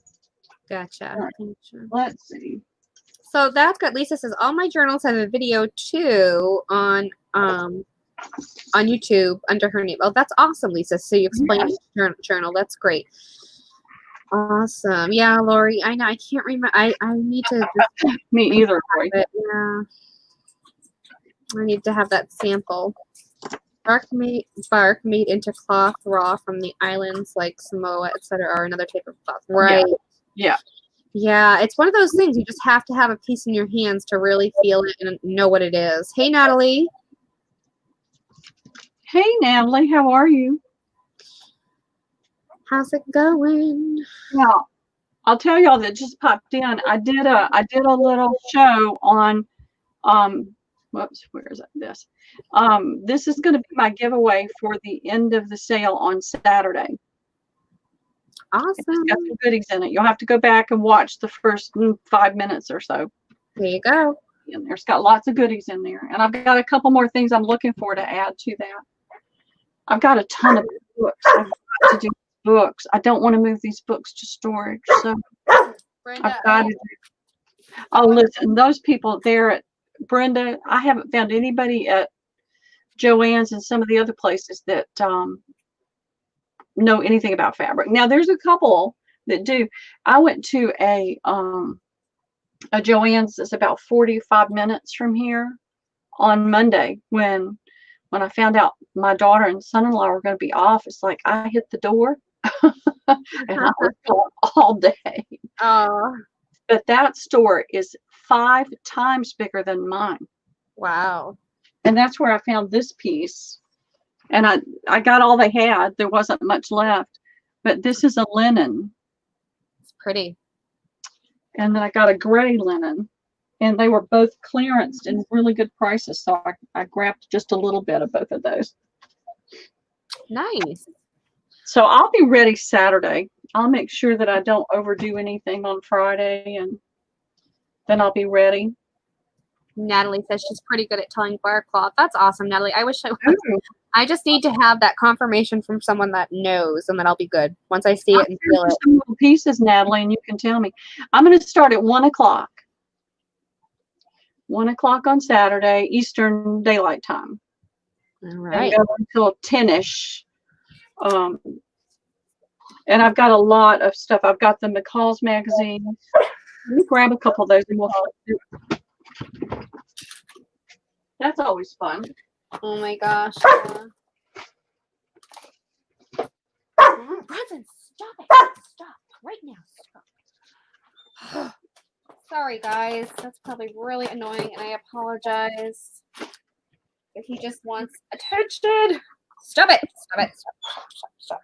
gotcha. Right. Let's see. So that's good. Lisa says all my journals have a video too on YouTube under her name. Oh, that's awesome, Lisa. So you explain each journal. That's great. Awesome. Yeah, Lori. I know. I can't remember. I need to. Me either, Lori. Yeah. I need to have that sample. Bark made into cloth raw from the islands like Samoa, etc., or another type of cloth. Right. Yeah. Yeah, it's one of those things you just have to have a piece in your hands to really feel it and know what it is. Hey, Natalie. Hey, Natalie. How are you? How's it going? Well, I'll tell y'all that just popped in. I did a little show on whoops, where is this? This is going to be my giveaway for the end of the sale on Saturday. Awesome. It's got some goodies in it. You'll have to go back and watch the first 5 minutes or so. There you go. And there's got lots of goodies in there. And I've got a couple more things I'm looking for to add to that. I've got a ton of books. I've got to do books. I don't want to move these books to storage. So Brenda, I've got to do. Oh, listen, those people there at Brenda, I haven't found anybody at Joann's and some of the other places that know anything about fabric. Now there's a couple that do. I went to a Joann's that's about 45 minutes from here on Monday when I found out my daughter and son-in-law were going to be off. It's like I hit the door and I was gone all day. Oh, But that store is 5 times bigger than mine. wow. And that's where I found this piece. And I got all they had. There wasn't much left. But this is a linen. It's pretty. And then I got a gray linen. And they were both clearanced and really good prices. So I grabbed just a little bit of both of those. Nice. So I'll be ready Saturday. I'll make sure that I don't overdo anything on Friday. And then I'll be ready. Natalie says she's pretty good at telling bar cloth. That's awesome, Natalie. I wish I was. I just need to have that confirmation from someone that knows, and then I'll be good. Once I see it and feel it. Some little pieces, Natalie, and you can tell me. I'm going to start at 1 o'clock. 1 o'clock on Saturday, Eastern Daylight Time. All And right. go until 10-ish. And I've got a lot of stuff. I've got the McCalls MagazineS. Let me grab a couple of those and we'll. That's always fun. Oh my gosh. Bronson, stop it. Stop. Right now. Stop. Sorry, guys. That's probably really annoying, and I apologize. If he just wants attention. Stop it. Stop it. Stop.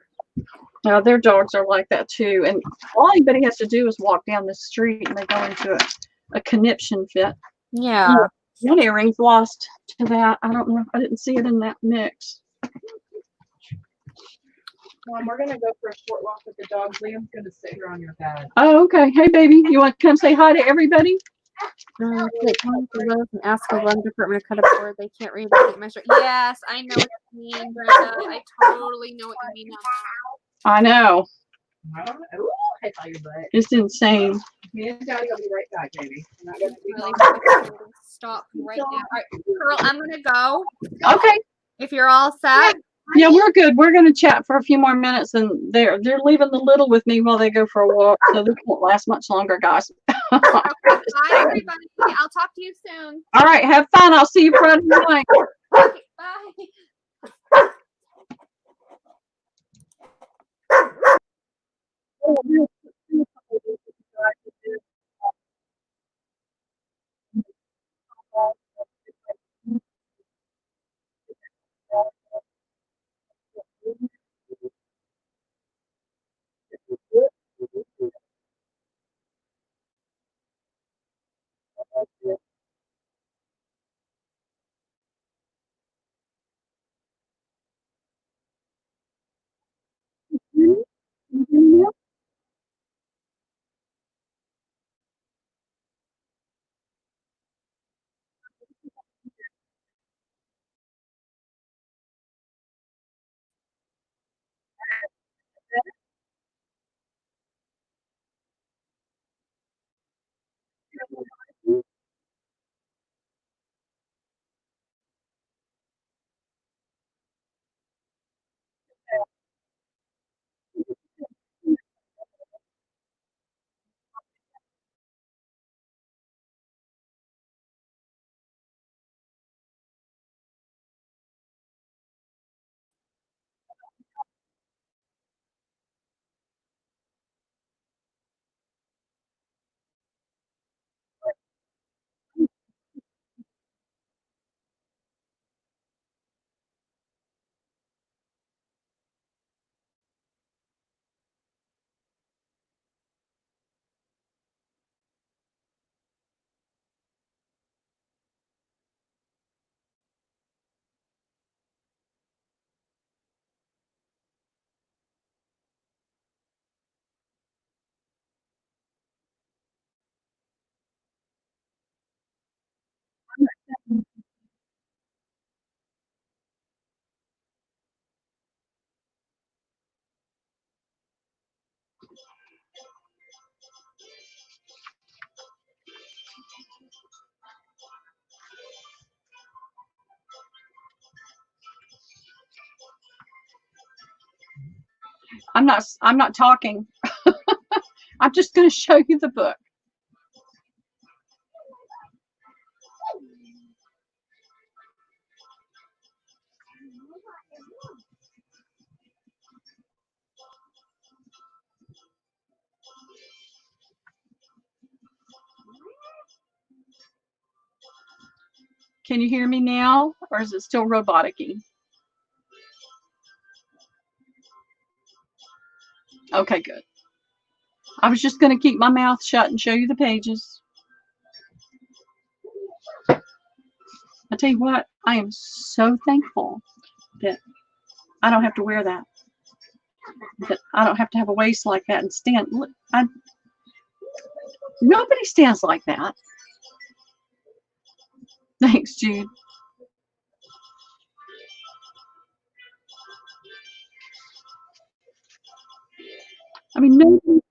Now, their dogs are like that too. And all anybody has to do is walk down the street and they go into a conniption fit. Yeah. One earring's lost to that. I don't know. I didn't see it in that mix. Mom, we're gonna go for a short walk with the dogs. Liam's gonna sit here on your bed. Oh, okay. Hey, baby. You want to come say hi to everybody? Like, come to Lowe's and ask the one department to cut a board. They can't read the tape measure. Yes, I know what you mean, Brenda. I totally know what you mean. I know. Ooh, I saw your butt. It's insane. Me and Daddy will be right back, baby. I'm not gonna be Really long. stop right now. All right, Pearl, I'm gonna go. Okay. If you're all set. Yeah, we're good. We're going to chat for a few more minutes, and they're leaving the little with me while they go for a walk, so this won't last much longer, guys. Okay, bye, everybody. I'll talk to you soon. All right, have fun. I'll see you Friday night. Okay, bye. I'm not talking. I'm just going to show you the book. Can you hear me now, or is it still robotic-y? Okay, good. I was just going to keep my mouth shut and show you the pages. I tell you what, I am so thankful that I don't have to wear that. That I don't have to have a waist like that and stand. Look, nobody stands like that. Thanks, Jude. I mean, nobody.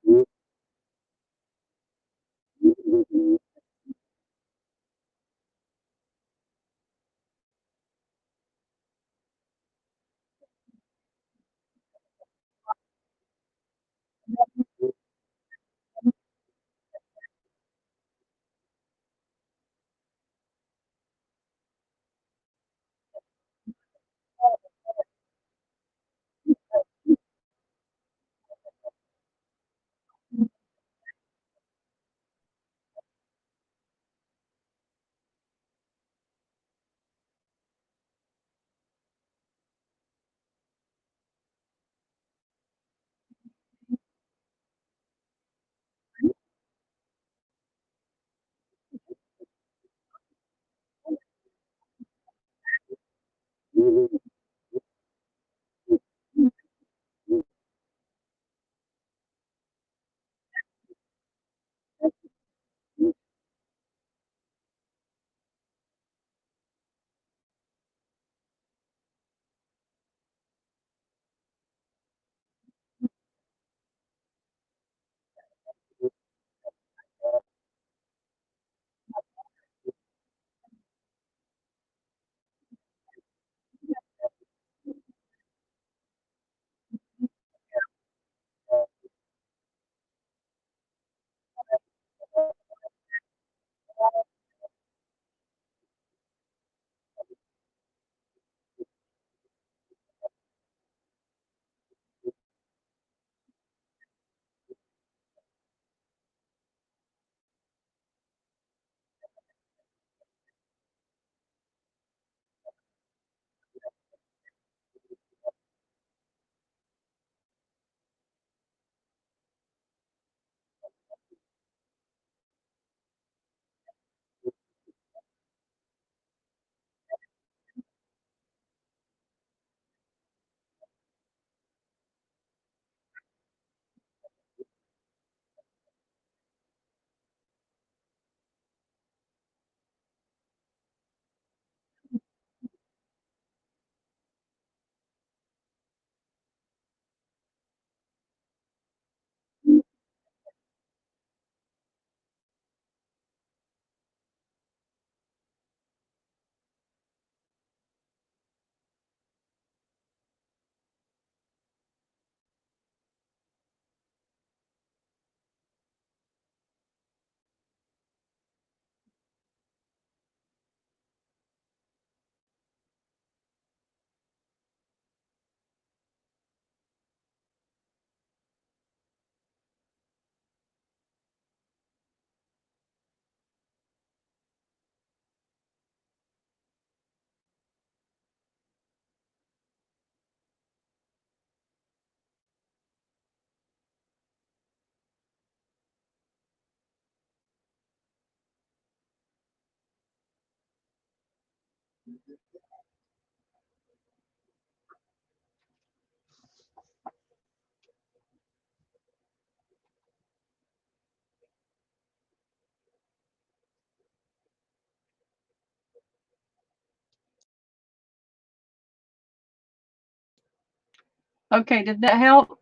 Okay, did that help?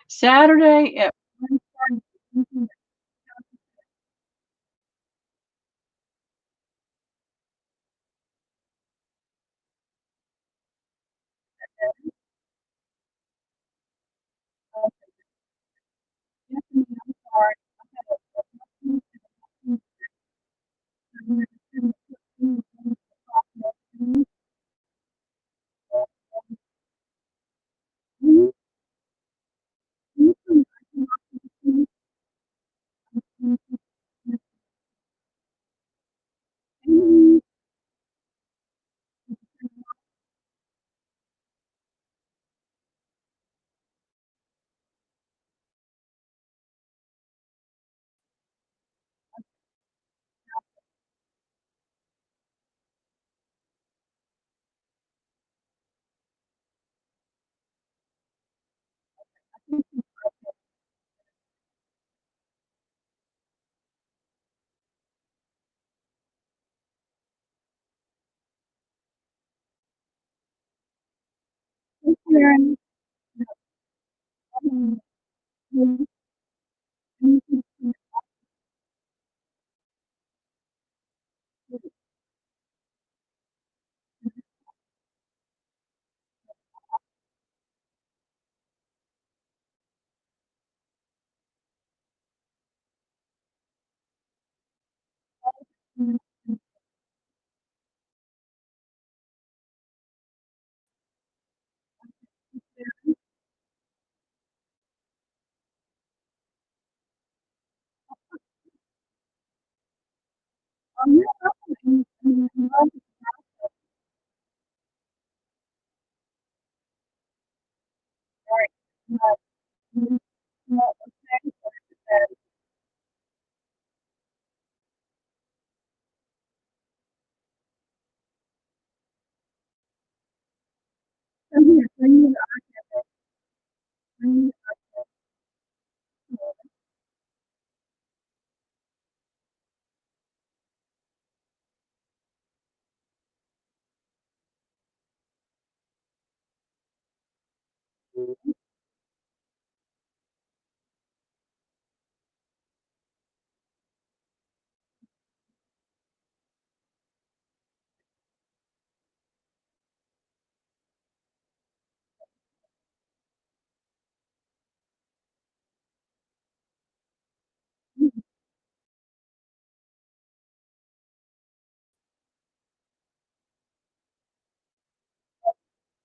Saturday at Sharon.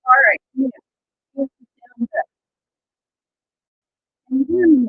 All right. Yeah. This is down there. And then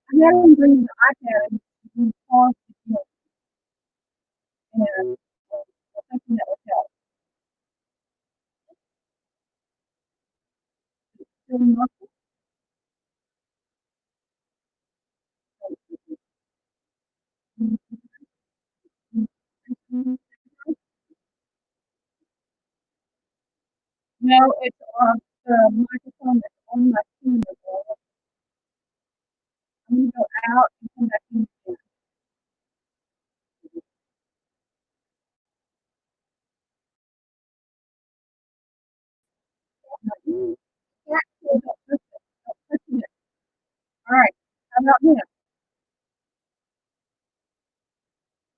I had him bring the iPad and pause the kids and something that would help. So, no, it's on the microphone that's on my phone. I'm gonna go out and come back in again. Yeah, so don't touch it. Don't touch it. All right. How about this?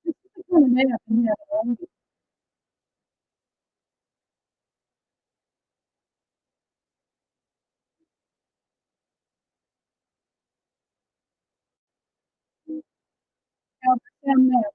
Just put it on a minute and have it on. How about 10 minutes?